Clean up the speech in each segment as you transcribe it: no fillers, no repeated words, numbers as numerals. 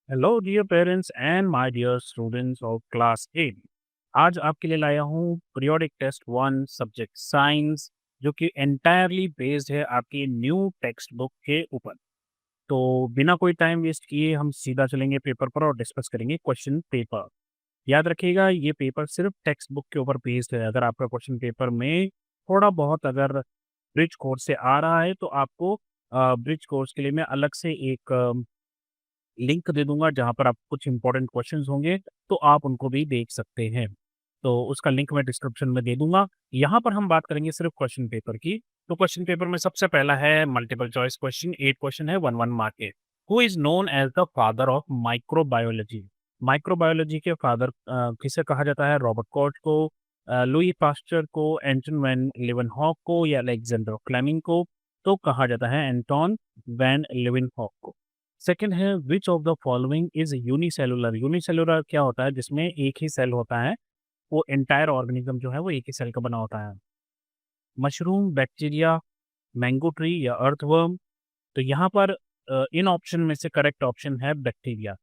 Hello dear parents and my dear students of class 8। आज आपके लिए लाया हूँ पीरियोडिक टेस्ट 1 सब्जेक्ट साइंस, जो कि एंटायरली बेस्ड है आपकी न्यू टेक्स्ट बुक के ऊपर। तो बिना कोई टाइम वेस्ट किए हम सीधा चलेंगे पेपर पर और डिस्कस करेंगे क्वेश्चन पेपर। याद रखिएगा, ये पेपर सिर्फ टेक्स्ट बुक के ऊपर बेस्ड है। अगर आपका क्वेश्चन पेपर में थोड़ा बहुत अगर ब्रिज कोर्स से आ रहा है तो आपको ब्रिज कोर्स के लिए मैं अलग से एक लिंक दे दूँगा, जहाँ पर आपको कुछ इंपॉर्टेंट क्वेश्चंस होंगे, तो आप उनको भी देख सकते हैं। तो उसका लिंक मैं डिस्क्रिप्शन में दे दूँगा। यहाँ पर हम बात करेंगे सिर्फ़ क्वेश्चन पेपर की। तो क्वेश्चन पेपर में सबसे पहला है मल्टीपल चॉइस क्वेश्चन, 8 क्वेश्चन है, 1-1 मार्क के। Who is known as the father of microbiology? Microbiology के फादर किसे कहा जाता है? रॉबर्ट कॉच को, लुई पास्चर को, एंटन वैन लीeuwenhoek को या अलेक्जेंडर फ्लेमिंग को? तो कहा जाता है एंटोन वैन लीeuwenhoek को। सेकंड है which of the following is unicellular? Unicellular क्या होता है? जिसमें एक ही सेल होता है, वो एंटायर ऑर्गेनिज्म जो है वो एक ही सेल का बना होता है। मशरूम, बैक्टीरिया, मैंगो ट्री या अर्थवर्म? तो यहाँ पर इन ऑप्शन में से करेक्ट ऑप्शन है बैक्टीरिया।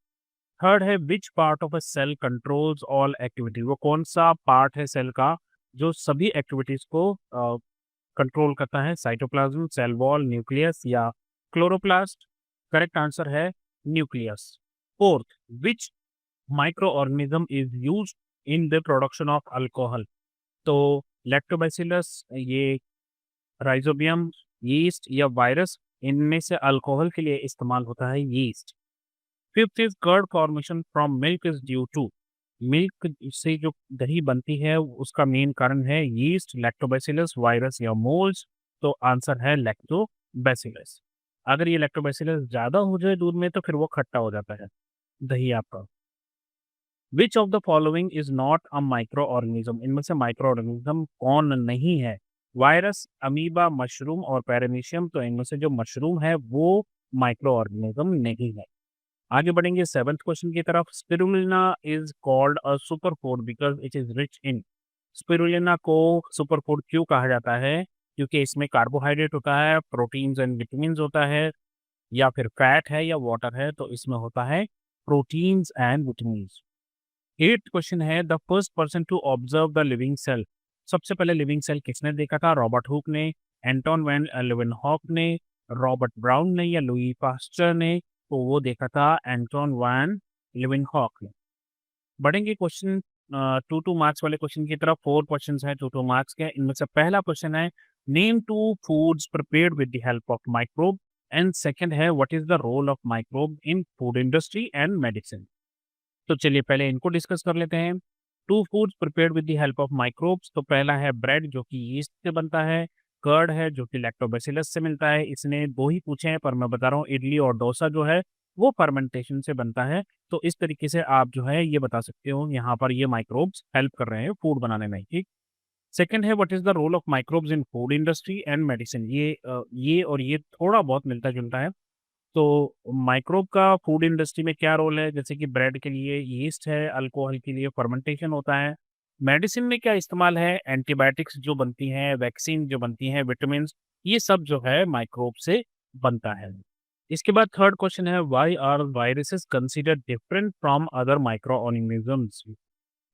थर्ड है which part of a cell controls all activity? वो कौन सा पार्ट है सेल का जो सभी एक्टिविटीज को कंट्रोल करता है? साइटोप्लाज्म, सेल वॉल, न्यूक्लियस या क्लोरोप्लास्ट? करेक्ट आंसर है nucleus. Fourth, which micro organism is use in the production of alcohol? तो लैक्टोबैसिलस, ये राइजोबियम, यीस्ट या वायरस? इनमें से अल्कोहल के लिए इस्तेमाल होता है yeast. Fifth is curd formation from milk is due to? Milk से जो दही बनती है उसका मेन कारण है यीस्ट, लैक्टोबैसिलस, वायरस या मोल्स? तो आंसर है लैक्टोबैसिलस। अगर ये लैक्टोबैसिलस ज्यादा हो जाए दूध में तो फिर वो खट्टा हो जाता है दही आपका। Which of the following is not a micro organism? इनमें से माइक्रो ऑर्गेनिज्म कौन नहीं है? वायरस, अमीबा, मशरूम और पैरामीशियम? तो इनमें से जो मशरूम है वो माइक्रो ऑर्गेनिज्म नहीं है। आगे बढ़ेंगे सेवंथ क्वेश्चन की तरफ। Spirulina is called a super food because it is rich in? Spirulina को सुपर फूड क्यों कहा जाता है? क्योंकि इसमें कार्बोहाइड्रेट होता है, प्रोटीन्स एंड विटामिन्स होता है, या फिर फैट है या वाटर है? तो इसमें होता है proteins and vitamins. Eighth question है the first person to observe the living cell? सबसे पहले लिविंग सेल किसने देखा था? रॉबर्ट हुक ने, एंटोन वैन लीeuwenhoek ने, रॉबर्ट ब्राउन ने या लुई पास्चर ने? तो वो देखा था एंटोन वैन लीeuwenhoek ने। बढ़ेंगे क्वेश्चन 2 मार्क्स वाले क्वेश्चन की तरफ। 4 क्वेश्चंस हैं 2 मार्क्स के। इनमें से पहला क्वेश्चन है name 2 foods prepared with the help of microbe, and second है what is the role of microbe in food industry and medicine? तो चलिए पहले इनको डिस्कस कर लेते हैं। 2 foods prepared with the help of microbes. तो पहला है ब्रेड, जो कि यीस्ट से बनता है। कर्ड है जो कि लैक्टोबैसिलस से मिलता है। इसने 2 ही पूछे हैं पर मैं बता रहा हूँ इडली और डोसा जो है वो फर्मेंटेशन से बनता है। तो इस तरीके से आप जो है ये बता सकते हो यहाँ पर ये माइक्रोब्स हेल्प कर रहे हैं फूड बनाने में, ठीक। सेकंड है what is the role of microbes in food industry and medicine? ये और ये थोड़ा बहुत मिलता-जुलता है। तो माइक्रोब का फूड इंडस्ट्री में क्या रोल है? जैसे कि ब्रेड के लिए यीस्ट है, अल्कोहल के लिए फर्मेंटेशन होता है। मेडिसिन में क्या इस्तेमाल है? एंटीबायोटिक्स जो बनती हैं, वैक्सीन जो बनती हैं, विटामिन्स, ये सब जो है माइक्रोब से बनता है। इसके बाद थर्ड क्वेश्चन है why are viruses considered different from other micro organisms?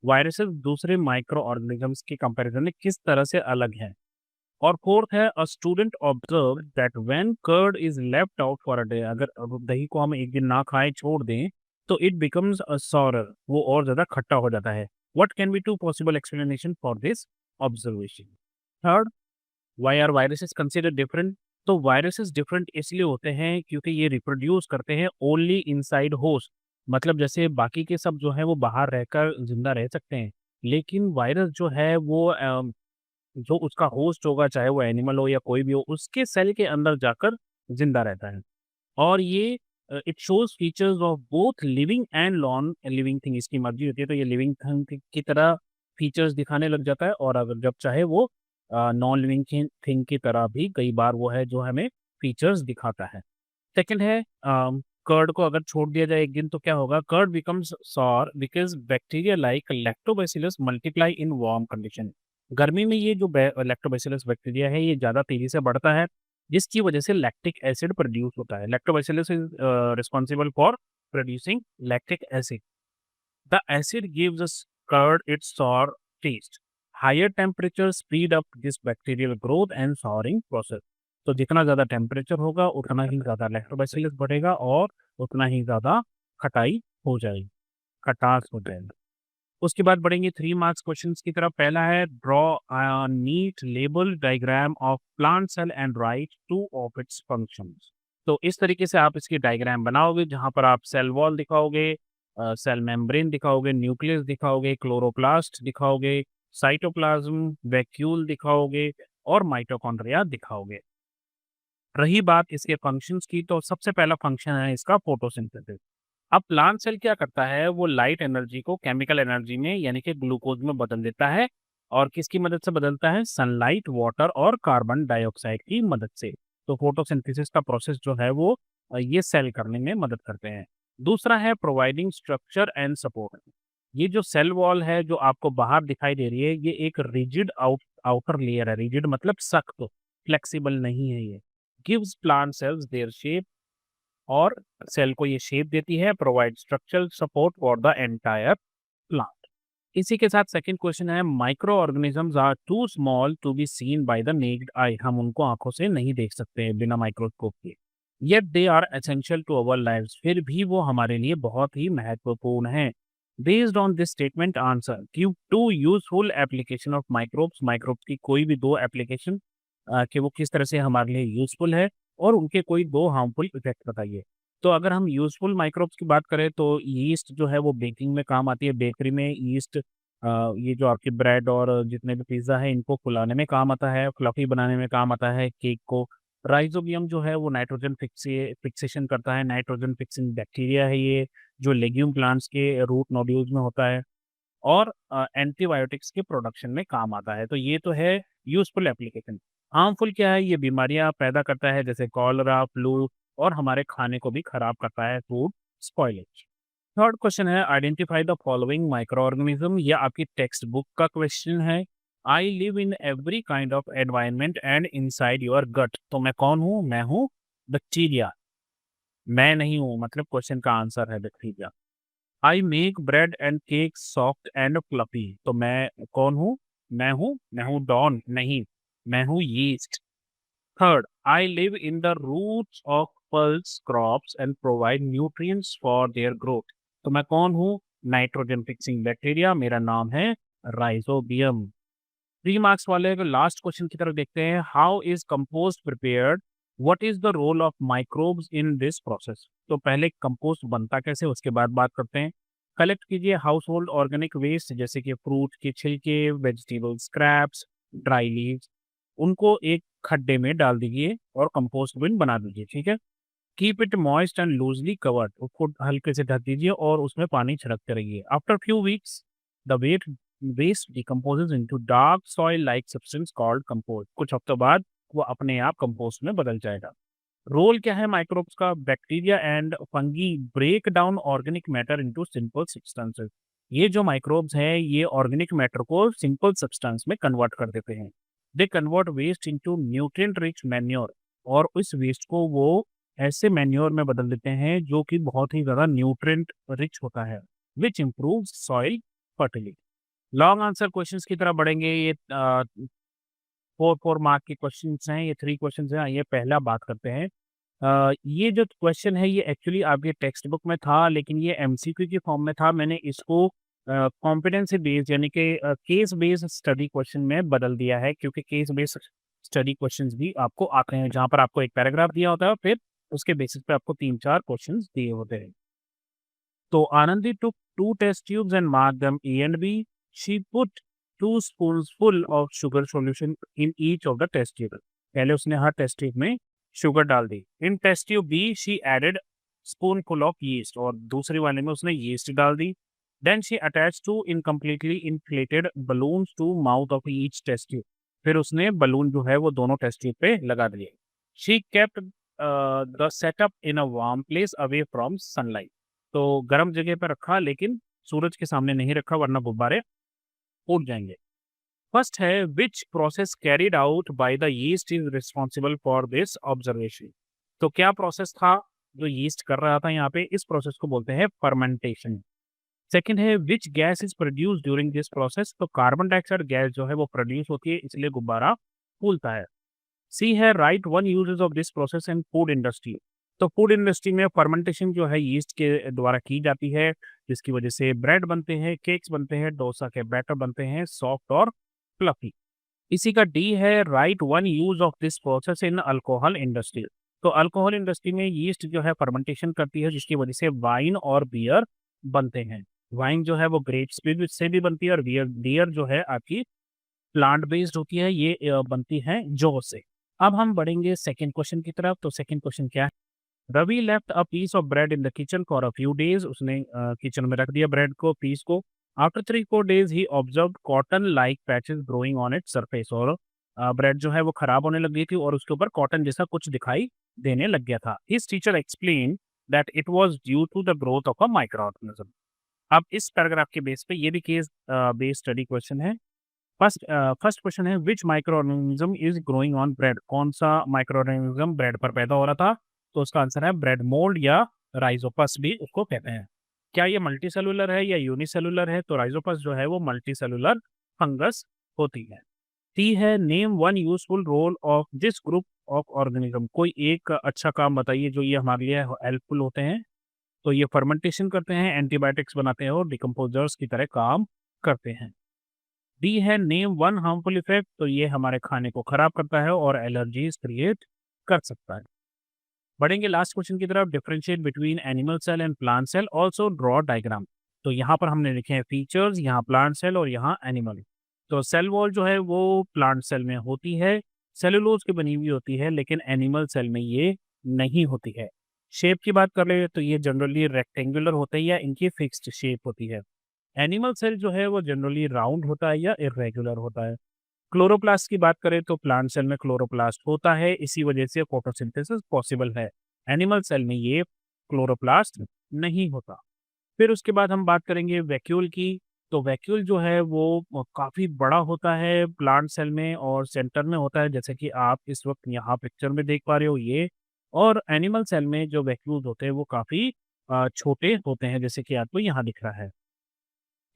Viruses दूसरे माइक्रो ऑर्गेनिजम्स के कंपैरिजन में किस तरह से अलग हैं? और फोर्थ है a student observe that when curd is left out for a day, अगर दही को हम एक दिन ना खाएं छोड़ दें तो इट बिकम्स अ सॉरर, वो और ज्यादा खट्टा हो जाता है। What can be two possible explanation for this observation? Third, why are viruses considered different? तो वायरसेस डिफरेंट इसलिए होते हैं क्योंकि ये रिप्रोड्यूस करते हैं ओनली इनसाइड होस्ट। मतलब जैसे बाकी के सब जो है वो बाहर रहकर जिंदा रह सकते हैं, लेकिन वायरस जो है वो जो उसका होस्ट होगा, चाहे वो एनिमल हो या कोई भी हो, उसके सेल के अंदर जाकर ज़िंदा रहता है। और ये it shows features of both living and non living thing. इसकी मर्ज़ी होती है तो ये लिविंग थिंग की तरह फीचर्स दिखाने लग जाता है, और अगर जब चाहे वो नॉन लिविंग थिंग की तरह भी कई बार वो है जो हमें फीचर्स दिखाता है। सेकंड है कर्ड को अगर छोड़ दिया जाए एक दिन तो क्या होगा? Curd becomes sour because bacteria like lactobacillus multiply in warm condition. गर्मी में ये जो लैक्टोबैसिलस बैक्टीरिया है ये ज़्यादा तेज़ी से बढ़ता है, जिसकी वजह से लैक्टिक एसिड प्रोड्यूस होता है। Lactobacillus is responsible for producing lactic acid. The acid gives us curd its sour taste. Higher temperatures speed up this bacterial growth and souring process. तो जितना ज़्यादा टेम्परेचर होगा उतना ही ज़्यादा लैक्टोबैसिलस बढ़ेगा और उतना ही ज़्यादा खटाई हो जाएगी, खटास हो जाएगी। उसके बाद बढ़ेंगे 3 मार्क्स क्वेश्चंस की तरफ। पहला है draw a neat label diagram of plant cell and write 2 of its functions. तो इस तरीके से आप इसकी डायग्राम बनाओगे जहाँ पर आप सेल वॉल दिखाओगे, सेल मेम्ब्रेन दिखाओगे, न्यूक्लियस दिखाओगे, क्लोरोप्लास्ट दिखाओगे, साइटोप्लाज्म, वैक्यूल दिखाओगे और माइटोकॉन्ड्रिया दिखाओगे। रही बात इसके फंक्शंस की, तो सबसे पहला फंक्शन है इसका फोटोसिंथेसिस। अब प्लांट सेल क्या करता है, वो लाइट एनर्जी को केमिकल एनर्जी में यानी कि ग्लूकोज में बदल देता है। और किसकी मदद से बदलता है? सनलाइट, वाटर और कार्बन डाइऑक्साइड की मदद से। तो फोटोसिंथेसिस का प्रोसेस जो है वो ये सेल करने में मदद करते हैं। दूसरा है प्रोवाइडिंग स्ट्रक्चर एंड सपोर्ट। ये जो सेल वॉल है जो आपको बाहर दिखाई दे रही है, ये एक रिजिड आउटर लेयर है। रिजिड मतलब सख्त, फ्लेक्सिबल नहीं है ये। Gives plant cells their shape, और सेल को ये शेप देती है। Provide structural support for the entire plant. इसी के साथ सेकंड क्वेश्चन है micro organisms are too small to be seen by the naked eye. हम उनको आंखों से नहीं देख सकते हैं बिना माइक्रोस्कोप के, yet they are essential to our lives. फिर भी वो हमारे लिए बहुत ही महत्वपूर्ण है। Based on this statement answer give 2 useful application of microbes. Microbes की कोई भी 2 एप्लीकेशन कि वो किस तरह से हमारे लिए यूजफुल है, और उनके कोई 2 हार्मफुल इफेक्ट बताइए। तो अगर हम यूजफुल माइक्रोब्स की बात करें तो यीस्ट जो है वो बेकिंग में काम आती है। बेकरी में यीस्ट ये जो आपकी ब्रेड और जितने भी पिज़्ज़ा है इनको फुलाने में काम आता है, फ्लफी बनाने में काम आता है केक को। राइज़ोबियम जो है वो नाइट्रोजन फिक्सेशन करता है, नाइट्रोजन फिक्सिंग बैक्टीरिया है ये, जो लेग्यूम प्लांट्स के रूट नोड्यूल्स में होता है और एंटीबायोटिक्स के प्रोडक्शन में काम आता है। तो ये तो है यूज़फुल एप्लीकेशन। हार्मफुल क्या है? ये बीमारियाँ पैदा करता है जैसे कॉलरा, फ्लू, और हमारे खाने को भी खराब करता है, फूड स्पॉइलेज। थर्ड क्वेश्चन है identify the following micro organism. यह आपकी टेक्स्ट बुक का क्वेश्चन है। I live in every kind of environment and inside your gut. तो मैं कौन हूँ? मैं हूँ बैक्टीरिया। मैं नहीं हूँ मतलब क्वेश्चन का आंसर है bacteria. I make bread and cake soft and fluffy. तो मैं कौन हूँ? मैं हूँ डॉन, नहीं, मैं हूँ yeast. Third, I live in the roots of pulse crops and provide nutrients for their growth. तो मैं कौन हूँ? नाइट्रोजन फिक्सिंग बैक्टीरिया, मेरा नाम है राइजोबियम। 3 मार्क्स वाले को लास्ट क्वेश्चन की तरफ देखते हैं। How is compost prepared? What is the role of microbes in this process? तो पहले कंपोस्ट बनता कैसे उसके बाद बात करते हैं। कलेक्ट कीजिए हाउस होल्ड ऑर्गेनिक वेस्ट जैसे कि फ्रूट के छिलके, वेजिटेबल स्क्रैप्स, ड्राई लीव्स, उनको एक खड्डे में डाल दीजिए और कंपोस्ट बिन बना दीजिए, ठीक है। Keep it moist and loosely covered, उसको हल्के से ढक दीजिए और उसमें पानी छिड़कते रहिए। After few weeks the wet waste decomposes into dark soil like substance called compost. कुछ हफ्तों बाद वो अपने आप कंपोस्ट में बदल जाएगा। रोल क्या है माइक्रोब्स का? Bacteria and fungi break down organic matter into simple substances. ये जो माइक्रोब्स हैं ये ऑर्गेनिक मैटर को सिंपल सब्सटेंस में कन्वर्ट कर देते हैं। They convert waste into nutrient rich manure, और इस वेस्ट को वो ऐसे मैन्योर में बदल देते हैं जो कि बहुत ही ज़्यादा न्यूट्रिएंट रिच होता है, which improves soil fertility. Long answer questions की तरफ बढ़ेंगे। ये 4 मार्क के क्वेश्चंस हैं, ये 3 क्वेश्चंस हैं। आइए पहला बात करते हैं। ये जो क्वेश्चन है ये एक्चुअली आपके टेक्स्ट बुक में था, लेकिन ये एमसीक्यू के फॉर्म में था। मैंने इसको कॉम्पिटेंसी बेस्ड यानी कि केस बेस्ड स्टडी क्वेश्चन में बदल दिया है, क्योंकि केस बेस्ड स्टडी क्वेश्चंस भी आपको आते हैं जहाँ पर आपको एक पैराग्राफ दिया होता है, फिर उसके बेसिस पे आपको 3-4 क्वेश्चंस दिए होते हैं। तो Anandi took 2 test tubes and marked them A and B. She put 2 spoons full of sugar solution in each of the test tube. पहले उसने हर टेस्ट ट्यूब में शुगर डाल दी। In test tube B she added spoonful of yeast, और दूसरे वाले में उसने यीस्ट डाल दी। Then she attach 2 incompletely inflated balloons to mouth of each test tube. फिर उसने बलून जो है वो दोनों टेस्ट ट्यूब पे लगा दिए। She kept the setup in a warm place away from sunlight. तो गर्म जगह पे रखा, लेकिन सूरज के सामने नहीं रखा वरना गुब्बारे फूट जाएंगे। फर्स्ट है which process carried out by the yeast is responsible for this observation. तो क्या प्रोसेस था जो यीस्ट कर रहा था यहाँ पे, इस प्रोसेस को बोलते हैं फर्मेंटेशन। सेकंड है which gas is produced during this process, तो कार्बन डाइऑक्साइड गैस जो है वो प्रोड्यूस होती है, इसलिए गुब्बारा फूलता है। सी है right one uses of this process in food industry, तो फूड इंडस्ट्री में फर्मेंटेशन जो है यीस्ट के द्वारा की जाती है, जिसकी वजह से ब्रेड बनते हैं, केक्स बनते हैं, डोसा के बैटर बनते हैं सॉफ्ट और फ्लफी। इसी का डी है right one use of this process in alcohol industry, तो अल्कोहल इंडस्ट्री में यीस्ट जो है फर्मेंटेशन करती है, जिसकी वजह से वाइन और बियर बनते हैं। वाइन जो है वो ग्रेप्स से भी बनती है, और बियर बियर जो है आपकी प्लांट बेस्ड होती है, ये बनती है जौ से। अब हम बढ़ेंगे सेकंड क्वेश्चन की तरफ। तो सेकंड क्वेश्चन क्या है? Ravi left a piece of bread in the kitchen for a few days, उसने किचन में रख दिया ब्रेड को, पीस को। After 3-4 days he observed cotton like patches growing on its surface, और ब्रेड जो है वो खराब होने लग गई थी और उसके ऊपर कॉटन जैसा कुछ दिखाई देने लग गया था। His teacher explain that it was due to the growth of a micro organism. अब इस पैराग्राफ के बेस पे ये भी केस बेस्ड स्टडी क्वेश्चन है। फर्स्ट क्वेश्चन है which micro organism is growing on bread, कौन सा माइक्रो ऑर्गेनिज्म ब्रेड पर पैदा हो रहा था? तो उसका आंसर है ब्रेड मोल्ड, या राइजोपस भी उसको कहते हैं। क्या ये मल्टी सेलुलर है या यूनिसेलुलर है? तो राइजोपस जो है वो मल्टी सेलुलर फंगस होती है। टी है name one useful role of this group of organism, कोई एक अच्छा काम बताइए जो ये हमारे लिए हेल्पफुल होते हैं। तो ये फर्मेंटेशन करते हैं, एंटीबायोटिक्स बनाते हैं और डिकम्पोजर्स की तरह काम करते हैं। डी है नेम वन हार्मफुल इफेक्ट, तो ये हमारे खाने को खराब करता है और एलर्जीज क्रिएट कर सकता है। बढ़ेंगे लास्ट क्वेश्चन की तरफ, differentiate between animal cell and plant cell, also draw diagram. तो यहाँ पर हमने लिखे हैं फीचर्स, यहाँ प्लांट सेल और यहाँ एनिमल। तो सेल वॉल जो है वो प्लांट सेल में होती है, सेलुलोज की बनी हुई होती है, लेकिन एनिमल सेल में ये नहीं होती है। शेप की बात कर ले तो ये जनरली रेक्टेंगुलर होते हैं या इनकी फिक्स्ड शेप होती है। एनिमल सेल जो है वो जनरली राउंड होता है या इर्रेगुलर होता है। क्लोरोप्लास्ट की बात करें तो प्लांट सेल में क्लोरोप्लास्ट होता है, इसी वजह से फोटोसिंथेसिस पॉसिबल है। एनिमल सेल में ये क्लोरोप्लास्ट नहीं होता। फिर उसके बाद हम बात करेंगे वैक्यूल की। तो वैक्यूल जो है वो काफ़ी बड़ा होता है प्लांट सेल में और सेंटर में होता है, जैसे कि आप इस वक्त यहाँ पिक्चर में देख पा रहे हो ये। और एनिमल सेल में जो वैक्यूल्स होते हैं वो काफ़ी छोटे होते हैं, जैसे कि आपको यहाँ दिख रहा है।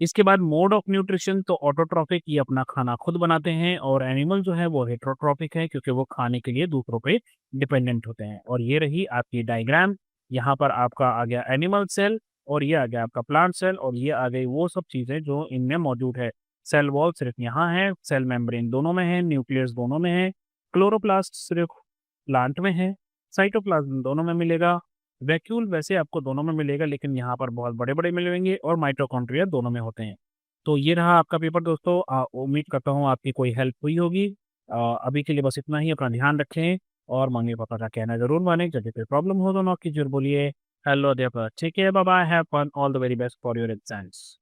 इसके बाद मोड ऑफ न्यूट्रिशन, तो ऑटोट्रॉफिक, ये अपना खाना खुद बनाते हैं, और एनिमल जो है वो हेटेरोट्रॉफिक है क्योंकि वो खाने के लिए दूसरों पे डिपेंडेंट होते हैं। और ये रही आपकी डायग्राम। यहाँ पर आपका आ गया एनिमल सेल, और ये आ गया आपका प्लांट सेल, और ये आ गई वो सब चीज़ें जो इनमें मौजूद है। सेल वॉल सिर्फ यहाँ है, सेल मेम्ब्रेन दोनों में है, न्यूक्लियस दोनों में है, क्लोरोप्लास्ट सिर्फ प्लांट में है, साइटोप्लाज्म दोनों में मिलेगा, वैक्यूल वैसे आपको दोनों में मिलेगा लेकिन यहाँ पर बहुत बड़े-बड़े मिलेंगे, और माइटोकॉन्ड्रिया दोनों में होते हैं। तो ये रहा आपका पेपर दोस्तों। उम्मीद करता हूँ आपकी कोई हेल्प हुई होगी। अभी के लिए बस इतना ही। अपना ध्यान रखें और मम्मी-पापा का कहना ज़रूर मानें। यदि कोई प्रॉब्लम हो तो नॉक कीजिए और बोलिए हेलो अध्यापक, take care, bye bye, have fun, all the very best for your exams.